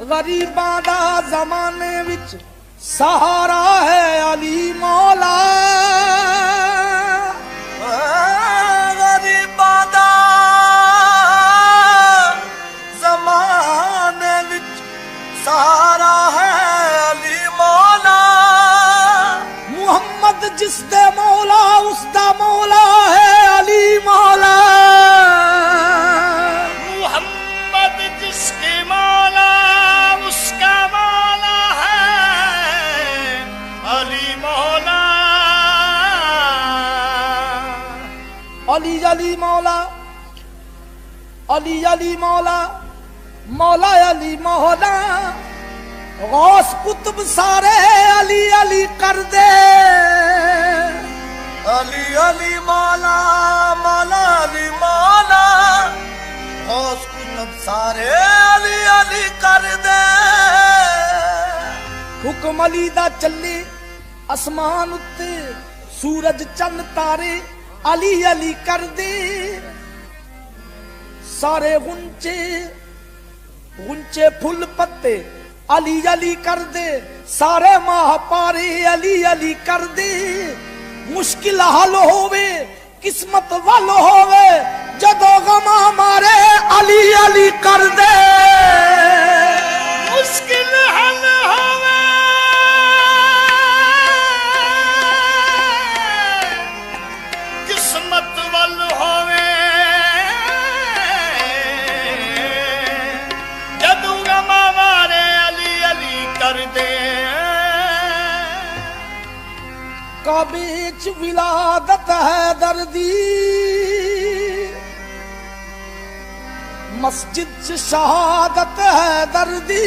गरीबां दा जमाने विच सहारा है अली मौला। गरीबां दा जमाने विच सहारा है अली मौला। मुहम्मद जिसदे मौला उसदा मौला है अली मौला। मुहम्मद जिसके मौला उसका मौला है अली मौला। अली अली मौला, अली अली मौला, मौला अली मौला। गौस कुतुब सारे अली अली कर दे। अली अली मौला, मौला अली मौला। गौस कुतुब सारे अली अली कर दे। हुक्म अली दा चले आसमान उत्ते सूरज चंद तारे अली अली कर दे। सारे गुंचे गुंचे फुल पत्ते अली अली कर दे। सारे महापारे अली अली कर दे। मुश्किल हल होवे किस्मत वल होवे जदों गमा मारे अली अली कर दे। मुश्किल हल होवे किस्मत वल होवे जदों गमा मारे अली अली कर दे। काबे च विलादत है दर्दी, मस्जिद च शहादत है दर्दी।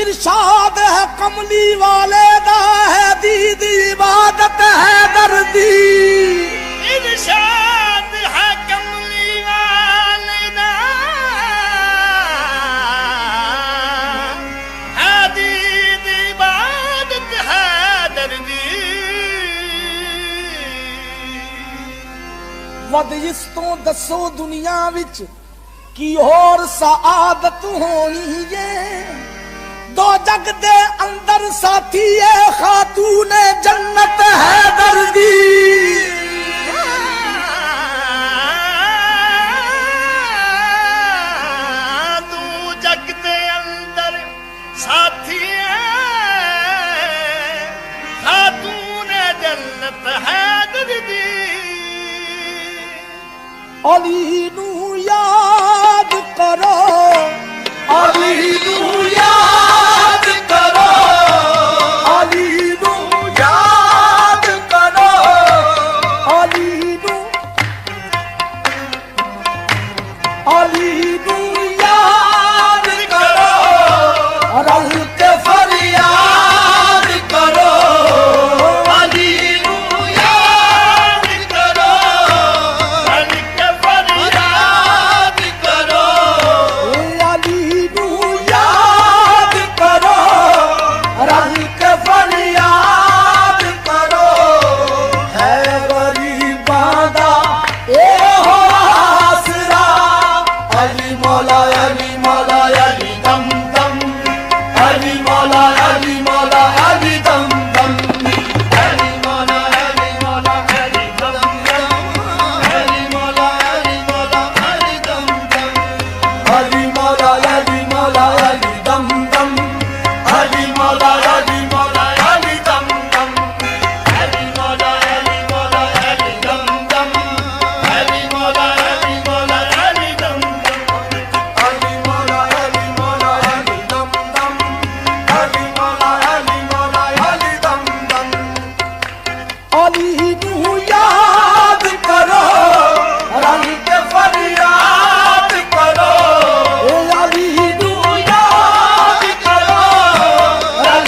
इरशाद है कमली वाले दा है दीद इबादत है दर्दी। इरशाद है कमली वाले दा है दीद इबादत है दर्दी। वद इस तो दसो दुनिया विच की होर सआदत होनी है। दो जग दे अंदर साथी है खातून जन्नत है दर्दी। तू जग दे अंदर साथी है खातून जन्नत है दर्दी। अली नू याद करो, अली नू याद करो, अली नू याद करो, अली नू, अली नू याद करो। रल के फरियाद करो, अली नू याद करो। रल के फरियाद करो, अली नू याद करो, रल के फरियाद करो। है गरीबां दा ए हो आसरा अली मौला, अली मौला, अली दम दम। अली मौला, अली मौला, अली दम दम। अली मौला, अली मौला, अली दम दम। अली मौला, अली मौला, अली दम दम। अली मौला, अली मौला, अली दम दम। अली मौला, अली मौला, अली दम दम। अली मौला, अली मौला, अली दम दम। अली मौला, अली मौला, अली दम दम। अली मौला, अली मौला, अली दम दम। अली मौला, अली मौला, अली दम दम। अली नू याद करो, रल के फरियाद करो। अली नू याद करो, रल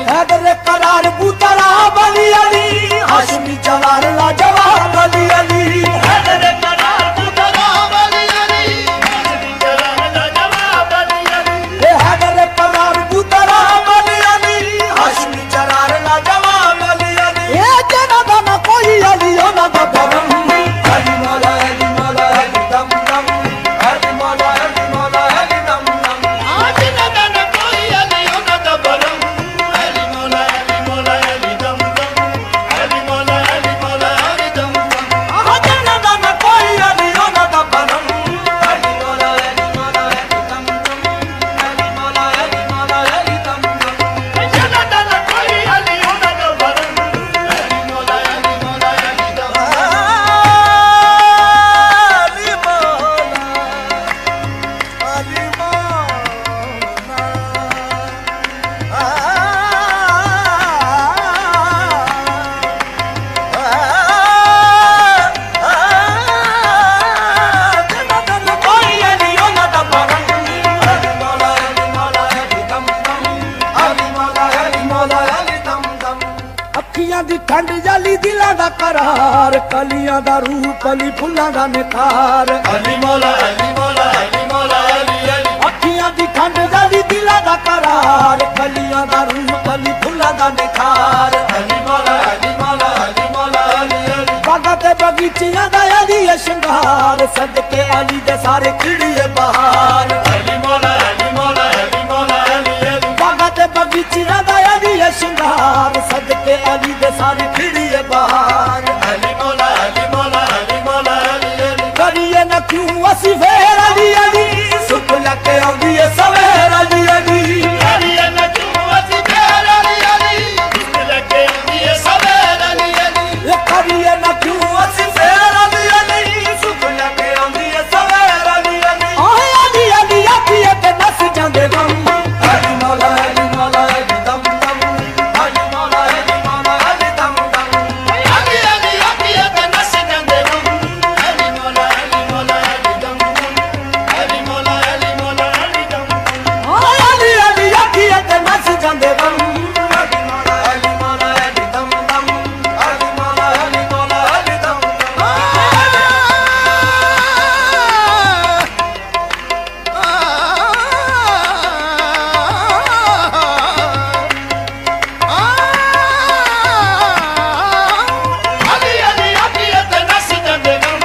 ਅਲੀ ਦਿਲਾਂ ਦਾ ਕਰਾਰ ਕਲੀਆਂ ਦਾ ਰੂਪ ਅਲੀ ਫੁੱਲਾਂ ਦਾ ਨਿਖਾਰ ਅਲੀ ਮੌਲਾ ਅਲੀ ਮੌਲਾ ਅਲੀ ਮੌਲਾ ਅਲੀ ਅਲੀ ਅੱਖੀਆਂ ਦੀ ਖੰਡ ਅਲੀ ਦਿਲਾਂ ਦਾ ਕਰਾਰ ਕਲੀਆਂ ਦਾ ਰੂਪ ਅਲੀ ਫੁੱਲਾਂ ਦਾ ਨਿਖਾਰ ਅਲੀ ਮੌਲਾ ਅਲੀ ਮੌਲਾ ਅਲੀ ਮੌਲਾ ਅਲੀ ਅਲੀ ਬਾਗਾਂ ਤੇ ਬਗੀਚਿਆਂ ਦਾ ਅਲੀ ਹੈ ਸ਼ਿੰਗਾਰ ਸਦਕੇ ਅਲੀ ਦੇ ਸਾਰੇ ਖਿੜੀਏ ਬਹਾਰ ਅਲੀ ਮੌਲਾ ਅਲੀ ਮੌਲਾ ਅਲੀ ਮੌਲਾ ਅਲੀ ਅਲੀ ਬਾਗਾਂ ਤੇ ਬਗੀਚਿਆਂ ਦਾ ਅਲੀ ਹੈ ਸ਼ਿੰਗਾਰ ਸਦਕੇ ਅਲੀ ਦੇ ਸਾਰੇ ਖਿੜੀਏ ਬਹਾਰ ਅਲੀ ਮੌਲਾ ਅਲੀ ਮੌਲਾ ਅਲੀ ਮੌਲਾ ਅਲੀ ਅਲੀ ਕਰੀਏ ਨਾ ਕਿਉਂ ਅਸੀਂ ਫੇਰ ਅਲੀ ਅਲੀ ਸੁਖ ਲੱਕੇ ਆਉਂਦੀ ਏ ਸਵੇਰ ਅਲੀ ਅਲੀ ਅਲੀ ਨਾ ਕਿਉਂ ਅਸੀਂ ਫੇਰ ਅਲੀ ਅਲੀ ਦੁੱਖ ਲੱਗੇ ਆਉਂਦੀ ਏ ਸਵੇਰ ਅਲੀ ਅਲੀ ਇਹ ਕਰੀਏ ਨਾ ਕਿਉਂ ਅਸੀਂ ਫੇਰ ਅਲੀ ਅਲੀ ਸੁਖ ਲੱਕੇ ਆਉਂਦੀ ਏ ਸਵੇਰ ਅਲੀ ਅਲੀ ਆਏ ਅਲੀ ਅਲੀ ਆਖੀਏ ਤੇ ਨਸ ਜਾਂਦੇ ਗਮ ਅਲੀ ਮੌਲਾ ਅਲੀ ਮੌਲਾ ਅਲੀ ਦਮ ਦਮ ਅਲੀ ਮੌਲਾ ਅਲੀ ਮੌਲਾ ਅਲੀ ਦਮ ਦਮ ਅਲੀ ਅਲੀ ਆਖੀਏ ਤੇ ਨੱਚ ਜਾਂਦੇ ਗਮ ਅਲੀ ਮੌਲਾ ਅਲੀ ਮੌਲਾ ਅਲੀ ਦਮ ਦਮ ਅਲੀ ਮੌਲਾ ਅਲੀ ਮੌਲਾ ਅਲੀ ਦਮ ਦਮ ਆਏ ਅਲੀ ਅਲੀ ਆਖੀਏ ਤੇ ਨਸ ਜਾਂਦੇ ਗਮ ਅਲੀ ਮੌਲਾ ਅਲੀ ਮੌਲਾ ਅਲੀ ਦਮ ਦਮ ਅਲੀ ਮੌਲਾ ਅਲੀ ਮੌਲਾ ਅਲੀ ਦਮ ਦਮ ਅਲੀ ਅਲੀ ਆਖੀਏ ਤੇ ਨੱਚ ਜਾਂਦੇ ਗਮ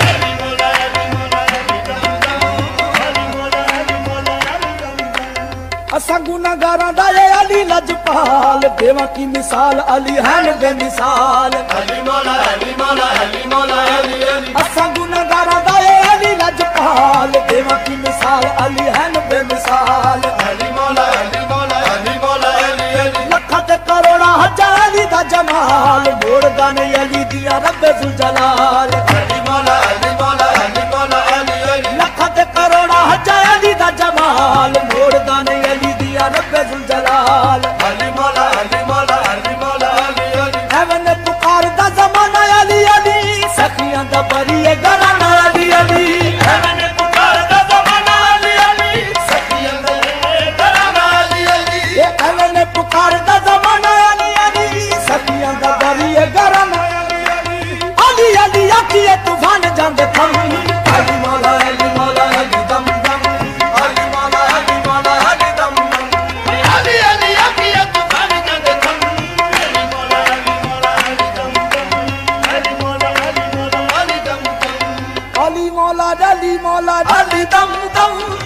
ਅਲੀ ਮੌਲਾ ਅਲੀ ਮੌਲਾ ਅਲੀ ਦਮ ਦਮ ਅਲੀ ਮੌਲਾ ਅਲੀ ਮੌਲਾ ਅਲੀ ਦਮ ਦਮ ਅਸਾਂ ਗੁਨਾਹਗਾਰਾਂ ਦਾ ਏ ਅਲੀ ਲਜਪਾਲ ਦੇਵਾਂ ਕੀ ਮਿਸਾਲ ਅਲੀ ਹਨ ਬੇਮਿਸਾਲ ਅਲੀ ਮੌਲਾ ਅਲੀ ਮੌਲਾ ਅਲੀ ਮੌਲਾ ਅਲੀ ਅਲੀ ਅਸਾਂ ਗੁਨਾਹਗਾਰਾਂ ਦਾ ਏ ਅਲੀ ਲਜਪਾਲ ਦੇਵਾਂ ਕੀ ਮਿਸਾਲ ਅਲੀ ਹਨ ਬੇਮਿਸਾਲ ਅਲੀ ਮੌਲਾ ਅਲੀ ਮੌਲਾ ਅਲੀ ਮੌਲਾ ਅਲੀ ਅਲੀ ਲੱਖਾਂ ਤੇ ਕਰੋੜਾਂ ਹਜ਼ਾਰਾਂ ਅਲੀ ਦਾ ਜਮਾਲ ਮੋੜਦਾ ਨੇ ਅਲੀ ਦੀਆਂ ਰੱਬੇ ਜ਼ੁਲ ਜਲਾਲ ਅਲੀ ਮੌਲਾ ਅਲੀ ਮੌਲਾ ਅਲੀ ਮੌਲਾ ਅਲੀ ਅਲੀ ਲੱਖਾਂ ਤੇ ਕਰੋੜਾਂ ਹਜ਼ਾਰਾਂ ਅਲੀ ਦਾ ਜਮਾਲ ਮੋੜਦਾ ਨੇ ਅਲੀ ਦੀਆਂ ਰੱਬੇ ਜ਼ੁਲ ਜਲਾਲ ਅਲੀ ਮੌਲਾ ਅਲੀ ਮੌਲਾ ਅਲੀ ਮੌਲਾ ਅਲੀ ਅਲੀ ਐਵੇਂ ਨੇ ਪੁਕਾਰਦਾ ਜ਼ਮਾਨਾ ਅਲੀ ਅਲੀ ਸਖੀਆਂ ਦਾ ਬਰੀਏ ਘਰਾਨਾ ਅਲੀ ਅਲੀ ਐਵੇਂ ਪੁਕਾਰਦਾ ਜ਼ਮਾਨਾ ਅਲੀ ਅਲੀ ਸਖੀਆਂ ਦੇ ਘਰਾਨਾ ਅਲੀ ਅਲੀ ਇਹ ਐਵੇਂ ਨੇ ਪੁਕਾਰਦਾ ਜ਼ਮਾਨਾ ਅਲੀ ਅਲੀ ਸਖੀਆਂ ਦਾ ਬਰੀਏ ਘਰਾਨਾ ਅਲੀ ਅਲੀ ਆਖੀਏ ਤੂਫਾਨ ਜਾਂਦੇ ਥੰਮ ਅਲੀ ਮੌਲਾ ਅਲੀ ਮੌਲਾ ਅਲੀ ਦਮ ਦਮ ਅਲੀ ਮੌਲਾ ਅਲੀ ਮੌਲਾ ਅਲੀ ਦਮ ਦਮ ਅਲੀ ਅਲੀ ਆਖੀਏ ਤੂਫਾਨ ਜਾਂਦੇ ਥੰਮ ਅਲੀ ਮੌਲਾ ਅਲੀ ਮੌਲਾ ਅਲੀ ਦਮ ਦਮ ਅਲੀ ਮੌਲਾ ਅਲੀ ਮੌਲਾ ਅਲੀ ਦਮ ਦਮ ਅਲੀ ਮੌਲਾ ਅਲੀ ਮੌਲਾ ਅਲੀ ਦਮ ਦਮ